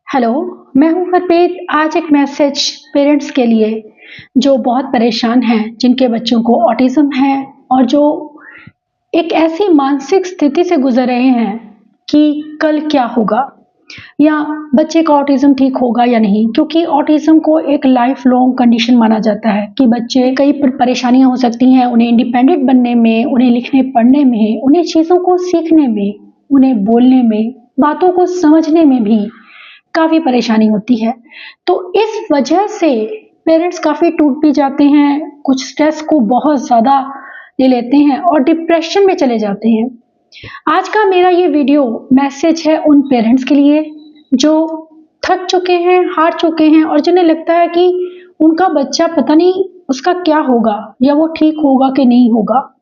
Hello, मैं हूँ हरप्रीत। आज एक मैसेज पेरेंट्स के लिए जो बहुत परेशान हैं, जिनके बच्चों को ऑटिज़्म है और जो एक ऐसी मानसिक स्थिति से गुज़र रहे हैं कि कल क्या होगा या बच्चे का ऑटिज़्म ठीक होगा या नहीं। क्योंकि ऑटिज़्म को एक लाइफ़ लॉन्ग कंडीशन माना जाता है कि बच्चे कई परेशानियाँ हो सकती हैं उन्हें इंडिपेंडेंट बनने में, उन्हें लिखने-पढ़ने में, उन्हें चीज़ों को सीखने में, उन्हें बोलने में, बातों को समझने में भी काफ़ी परेशानी होती है। तो इस वजह से पेरेंट्स काफ़ी टूट भी जाते हैं, कुछ स्ट्रेस को बहुत ज़्यादा ले लेते हैं और डिप्रेशन में चले जाते हैं। आज का मेरा ये वीडियो मैसेज है उन पेरेंट्स के लिए जो थक चुके हैं, हार चुके हैं और जिन्हें लगता है कि उनका बच्चा पता नहीं उसका क्या होगा या वो ठीक होगा कि नहीं होगा।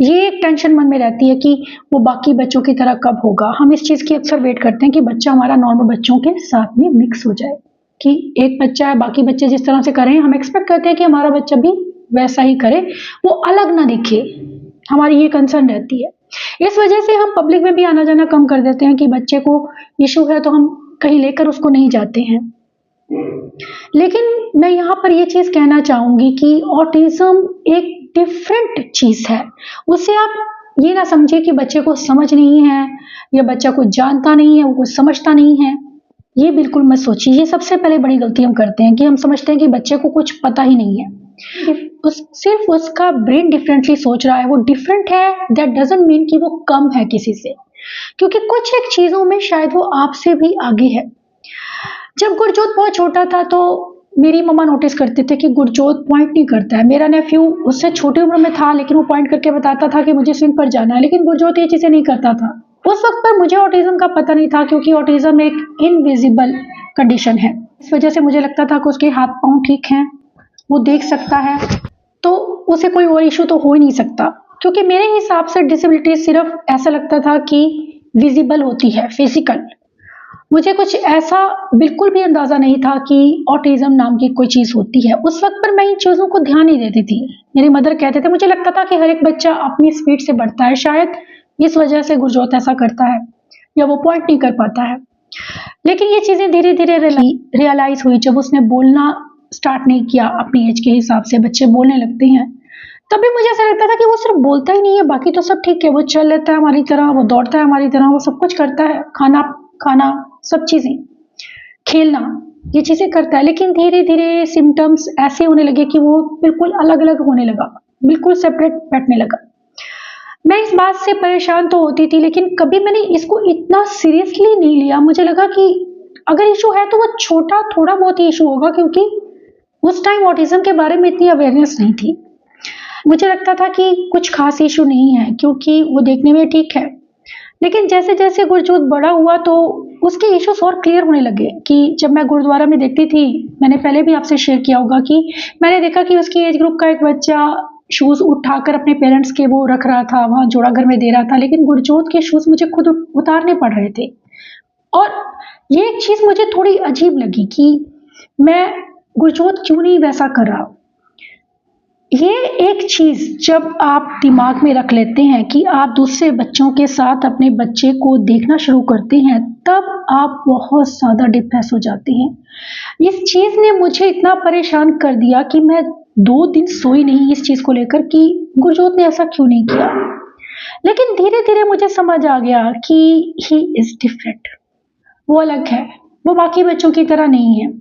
ये एक टेंशन मन में रहती है कि वो बाकी बच्चों की तरह कब होगा। हम इस चीज़ की अक्सर वेट करते हैं कि बच्चा हमारा नॉर्मल बच्चों के साथ में मिक्स हो जाए, कि एक बच्चा है, बाकी बच्चे जिस तरह से कर रहे हैं हम एक्सपेक्ट करते हैं कि हमारा बच्चा भी वैसा ही करे, वो अलग ना दिखे। हमारी ये कंसर्न रहती है। इस वजह से हम पब्लिक में भी आना-जाना कम कर देते हैं कि बच्चे को इश्यू है तो हम कहीं लेकर उसको नहीं जाते हैं। लेकिन मैं यहाँ पर ये चीज़ कहना चाहूँगी कि ऑटिज़्म एक डिफरेंट चीज़ है। उसे आप ये ना समझिए कि बच्चे को समझ नहीं है या बच्चा कुछ जानता नहीं है, वो कुछ समझता नहीं है। ये बिल्कुल मत सोचिए। ये सबसे पहले बड़ी गलती हम करते हैं कि हम समझते हैं कि बच्चे को कुछ पता ही नहीं है। सिर्फ उसका ब्रेन डिफरेंटली सोच रहा है, वो डिफरेंट है, दैट डज़न्ट मीन कि वो कम है किसी से। क्योंकि कुछ एक चीज़ों में शायद वो आपसे भी आगे है। जब गुरजोत बहुत छोटा था तो मेरी मम्मा नोटिस करते थे कि गुरजोत पॉइंट नहीं करता है। मेरा नेफ्यू उससे छोटी उम्र में था लेकिन वो पॉइंट करके बताता था कि मुझे स्विंग पर जाना है, लेकिन गुरजोत ये चीज़ें नहीं करता था। उस वक़्त पर मुझे ऑटिज़्म का पता नहीं था क्योंकि ऑटिज़्म एक इनविज़िबल कंडीशन है। इस वजह से मुझे लगता था कि उसके हाथ-पाँव ठीक हैं, वो देख सकता है, तो उसे कोई और इश्यू तो हो ही नहीं सकता। क्योंकि मेरे हिसाब से डिसेबिलिटी सिर्फ़ ऐसा लगता था कि विज़िबल होती है, फिज़िकल। मुझे कुछ ऐसा बिल्कुल भी अंदाज़ा नहीं था कि ऑटिज़्म नाम की कोई चीज़ होती है। उस वक़्त पर मैं इन चीज़ों को ध्यान नहीं देती थी। मेरी मदर कहते थे, मुझे लगता था कि हर एक बच्चा अपनी स्पीड से बढ़ता है, शायद इस वजह से गुरजोत ऐसा करता है या वो पॉइंट नहीं कर पाता है। लेकिन ये चीज़ें धीरे-धीरे रियलाइज़ हुई जब उसने बोलना स्टार्ट नहीं किया अपनी एज के हिसाब से, बच्चे बोलने लगते हैं। तभी मुझे ऐसा लगता था कि वो सिर्फ़ बोलता ही नहीं है, बाकी तो सब ठीक है। वो चल लेता है हमारी तरह, वो दौड़ता है हमारी तरह, वो सब कुछ करता है, खाना खाना सब चीज़ें, खेलना, ये चीज़ें करता है। लेकिन धीरे-धीरे सिम्पटम्स ऐसे होने लगे कि वो बिल्कुल अलग-अलग होने लगा, बिल्कुल सेपरेट बैठने लगा। मैं इस बात से परेशान तो होती थी लेकिन कभी मैंने इसको इतना सीरियसली नहीं लिया। मुझे लगा कि अगर इश्यू है तो वो छोटा थोड़ा बहुत ही इश्यू होगा, क्योंकि उस टाइम ऑटिज़्म के बारे में इतनी अवेयरनेस नहीं थी। मुझे लगता था कि कुछ ख़ास इश्यू नहीं है क्योंकि वो देखने में ठीक है। लेकिन जैसे-जैसे गुरजोत बड़ा हुआ तो उसके इश्यूज़ और क्लियर होने लगे कि जब मैं गुरुद्वारा में देखती थी, मैंने पहले भी आपसे शेयर किया होगा कि मैंने देखा कि उसकी एज ग्रुप का एक बच्चा शूज़ उठाकर अपने पेरेंट्स के वो रख रहा था, वहाँ जोड़ा घर में दे रहा था, लेकिन गुरजोत के शूज़ मुझे खुद उतारने पड़ रहे थे। और ये एक चीज़ मुझे थोड़ी अजीब लगी कि मैं गुरजोत क्यों नहीं वैसा कर रहा? ये एक चीज़ जब आप दिमाग में रख लेते हैं कि आप दूसरे बच्चों के साथ अपने बच्चे को देखना शुरू करते हैं, तब आप बहुत ज़्यादा डिप्रेस हो जाते हैं। इस चीज़ ने मुझे इतना परेशान कर दिया कि मैं 2 दिन सोई नहीं इस चीज़ को लेकर कि गुरजोत ने ऐसा क्यों नहीं किया। लेकिन धीरे-धीरे मुझे समझ आ गया कि ही इज़ डिफरेंट, वो अलग है, वो बाकी बच्चों की तरह नहीं है।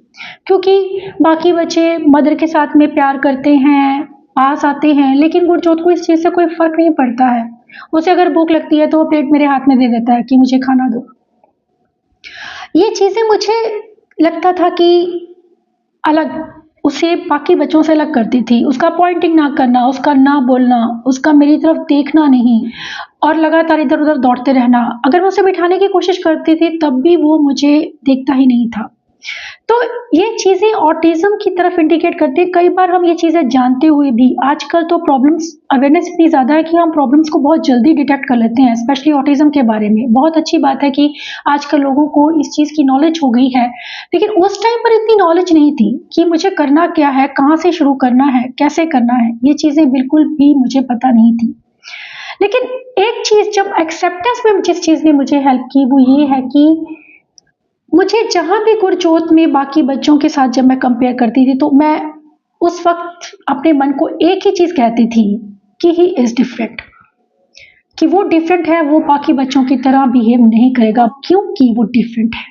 क्योंकि बाकी बच्चे मदर के साथ में प्यार करते हैं, पास आते हैं, लेकिन गुरजोत को इस चीज़ से कोई फ़र्क नहीं पड़ता है। उसे अगर भूख लगती है तो वो प्लेट मेरे हाथ में दे देता है कि मुझे खाना दो। ये चीज़ें मुझे लगता था कि अलग उसे बाकी बच्चों से अलग करती थी। उसका पॉइंटिंग ना करना, उसका ना बोलना, उसका मेरी तरफ देखना नहीं और लगातार इधर-उधर दौड़ते रहना। अगर मैं उसे बिठाने की कोशिश करती थी तब भी वो मुझे देखता ही नहीं था। तो ये चीज़ें ऑटिज़्म की तरफ इंडिकेट करती हैं। कई बार हम ये चीज़ें जानते हुए भी आजकल तो प्रॉब्लम्स अवेयरनेस इतनी ज़्यादा है कि हम प्रॉब्लम्स को बहुत जल्दी डिटेक्ट कर लेते हैं, स्पेशली ऑटिज़्म के बारे में। बहुत अच्छी बात है कि आजकल लोगों को इस चीज़ की नॉलेज हो गई है, लेकिन उस टाइम पर इतनी नॉलेज नहीं थी कि मुझे करना क्या है, कहाँ से शुरू करना है, कैसे करना है। ये चीज़ें बिल्कुल भी मुझे पता नहीं थी। लेकिन एक चीज़ जब एक्सेप्टेंस में जिस चीज़ ने मुझे हेल्प की वो ये है कि मुझे जहाँ भी गुरजोत में बाकी बच्चों के साथ जब मैं कंपेयर करती थी तो मैं उस वक़्त अपने मन को एक ही चीज़ कहती थी कि ही इज़ डिफरेंट, कि वो डिफरेंट है, वो बाकी बच्चों की तरह बिहेव नहीं करेगा क्योंकि वो डिफरेंट है।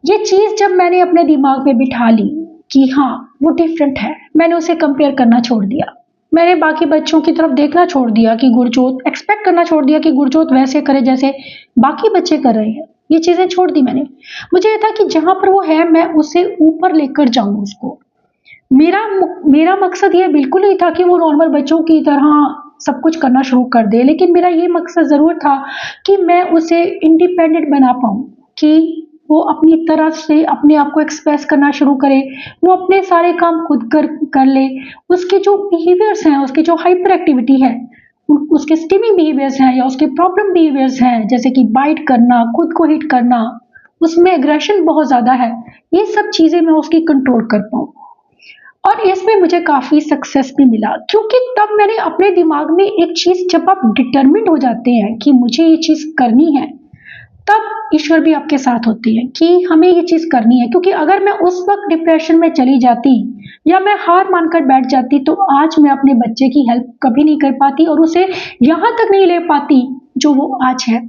ये चीज़ जब मैंने अपने दिमाग में बिठा ली कि हाँ, वो डिफरेंट है, मैंने उसे कंपेयर करना छोड़ दिया। मैंने बाकी बच्चों की तरफ देखना छोड़ दिया कि गुरजोत एक्सपेक्ट करना छोड़ दिया कि गुरजोत वैसे करे जैसे बाकी बच्चे कर रहे हैं। ये चीज़ें छोड़ दी मैंने। मुझे ये था कि जहाँ पर वो है मैं उसे ऊपर लेकर जाऊँ उसको। मेरा मकसद ये बिल्कुल नहीं था कि वो नॉर्मल बच्चों की तरह सब कुछ करना शुरू कर दे, लेकिन मेरा ये मकसद ज़रूर था कि मैं उसे इंडिपेंडेंट बना पाऊँ, कि वो अपनी तरफ से अपने आप को एक्सप्रेस करना शुरू करे, वो अपने सारे काम खुद कर ले। उसके जो बिहेवियर्स हैं, उसकी जो हाइपर एक्टिविटी है, उसके स्टिमिंग बिहेवियर्स हैं या उसके प्रॉब्लम बिहेवियर्स हैं, जैसे कि बाइट करना, खुद को हिट करना, उसमें एग्रेशन बहुत ज़्यादा है, ये सब चीज़ें मैं उसकी कंट्रोल कर पाऊँ। और इसमें मुझे काफ़ी सक्सेस भी मिला क्योंकि तब मैंने अपने दिमाग में एक चीज़, जब आप डिटरमिन्ड हो जाते हैं कि मुझे ये चीज़ करनी है, तब ईश्वर भी आपके साथ होती है कि हमें ये चीज़ करनी है। क्योंकि अगर मैं उस वक़्त डिप्रेशन में चली जाती या मैं हार मानकर बैठ जाती तो आज मैं अपने बच्चे की हेल्प कभी नहीं कर पाती और उसे यहाँ तक नहीं ले पाती जो वो आज है।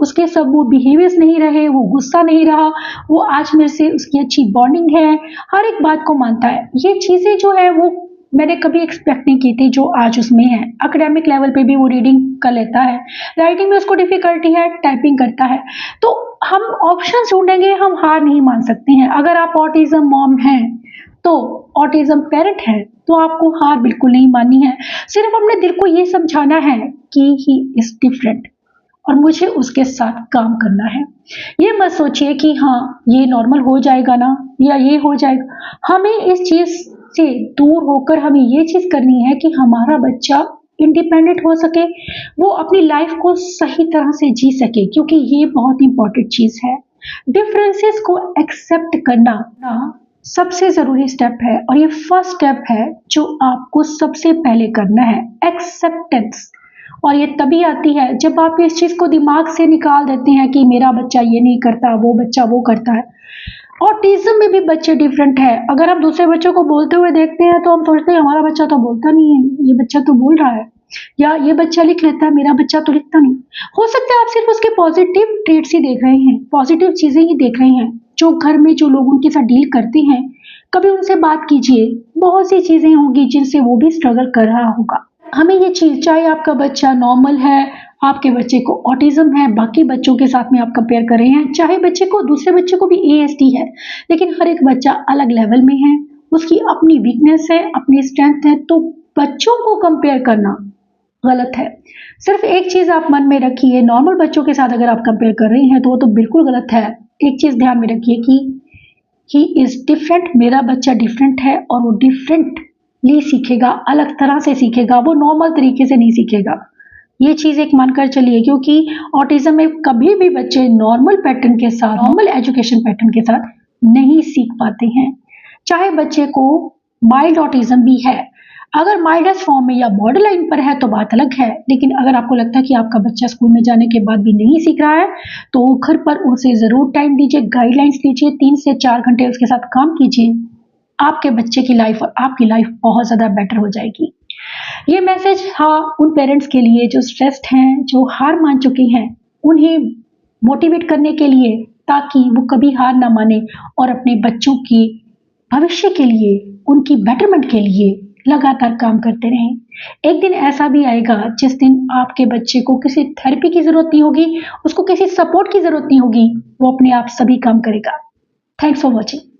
उसके सब वो बिहेवियर्स नहीं रहे, वो गुस्सा नहीं रहा, वो आज मेरे से उसकी अच्छी बॉन्डिंग है, हर एक बात को मानता है। ये चीज़ें जो है वो मैंने कभी एक्सपेक्ट नहीं की थी जो आज उसमें है। एकेडमिक लेवल पे भी वो रीडिंग कर लेता है, राइटिंग में उसको डिफ़िकल्टी है, टाइपिंग करता है। तो हम ऑप्शंस ढूँढेंगे, हम हार नहीं मान सकते हैं। अगर आप ऑटिज़्म मॉम हैं, तो ऑटिज़्म पेरेंट हैं, तो आपको हार बिल्कुल नहीं माननी है। सिर्फ़ अपने दिल को ये समझाना है कि ही इज़ डिफरेंट और मुझे उसके साथ काम करना है। ये मत सोचिए कि हाँ, ये नॉर्मल हो जाएगा ना या ये हो जाएगा। हमें इस चीज़ से दूर होकर हमें ये चीज़ करनी है कि हमारा बच्चा इंडिपेंडेंट हो सके, वो अपनी लाइफ को सही तरह से जी सके, क्योंकि ये बहुत इंपॉर्टेंट चीज़ है। डिफरेंसेस को एक्सेप्ट करना ना सबसे ज़रूरी स्टेप है और ये फर्स्ट स्टेप है जो आपको सबसे पहले करना है, एक्सेप्टेंस। और ये तभी आती है जब आप इस चीज़ को दिमाग से निकाल देते हैं कि मेरा बच्चा ये नहीं करता, वो बच्चा वो करता है। ऑटिज़्म में भी बच्चे डिफरेंट है। अगर हम दूसरे बच्चों को बोलते हुए देखते हैं तो हम सोचते हैं हमारा बच्चा तो बोलता नहीं है, ये बच्चा तो बोल रहा है, या ये बच्चा लिख लेता है, मेरा बच्चा तो लिखता नहीं। हो सकता है आप सिर्फ उसके पॉजिटिव ट्रेट्स ही देख रहे हैं, पॉजिटिव चीज़ें ही देख रहे हैं। जो घर में जो लोग उनके साथ डील करते हैं, कभी उनसे बात कीजिए, बहुत सी चीज़ें होंगी जिनसे वो भी स्ट्रगल कर रहा होगा। हमें ये चीज़, चाहे आपका बच्चा नॉर्मल है, आपके बच्चे को ऑटिज़्म है, बाकी बच्चों के साथ में आप कंपेयर कर रहे हैं, चाहे बच्चे को, दूसरे बच्चे को भी एएसडी है, लेकिन हर एक बच्चा अलग लेवल में है, उसकी अपनी वीकनेस है, अपनी स्ट्रेंथ है, तो बच्चों को कंपेयर करना गलत है। सिर्फ एक चीज़ आप मन में रखिए, नॉर्मल बच्चों के साथ अगर आप कंपेयर कर रहे हैं तो वो तो बिल्कुल गलत है। एक चीज़ ध्यान में रखिए कि ही इज़ डिफरेंट, मेरा बच्चा डिफरेंट है और वो डिफरेंटली सीखेगा, अलग तरह से सीखेगा, वो नॉर्मल तरीके से नहीं सीखेगा। ये चीज़ एक मानकर चलिए, क्योंकि ऑटिज़्म में कभी भी बच्चे नॉर्मल पैटर्न के साथ, नॉर्मल एजुकेशन पैटर्न के साथ नहीं सीख पाते हैं। चाहे बच्चे को माइल्ड ऑटिज़्म भी है, अगर माइल्डेस्ट फॉर्म में या बॉर्डर लाइन पर है तो बात अलग है, लेकिन अगर आपको लगता है कि आपका बच्चा स्कूल में जाने के बाद भी नहीं सीख रहा है, तो घर पर उसे ज़रूर टाइम दीजिए, गाइडलाइंस लीजिए, 3 से 4 घंटे उसके साथ काम कीजिए। आपके बच्चे की लाइफ और आपकी लाइफ बहुत ज़्यादा बेटर हो जाएगी। ये मैसेज हाँ उन पेरेंट्स के लिए जो स्ट्रेस्ड हैं, जो हार मान चुके हैं, उन्हें मोटिवेट करने के लिए, ताकि वो कभी हार ना माने और अपने बच्चों की भविष्य के लिए, उनकी बेटरमेंट के लिए लगातार काम करते रहें। एक दिन ऐसा भी आएगा जिस दिन आपके बच्चे को किसी थेरेपी की ज़रूरत नहीं होगी, उसको किसी सपोर्ट की ज़रूरत नहीं होगी, वो अपने आप सभी काम करेगा। Thanks for watching.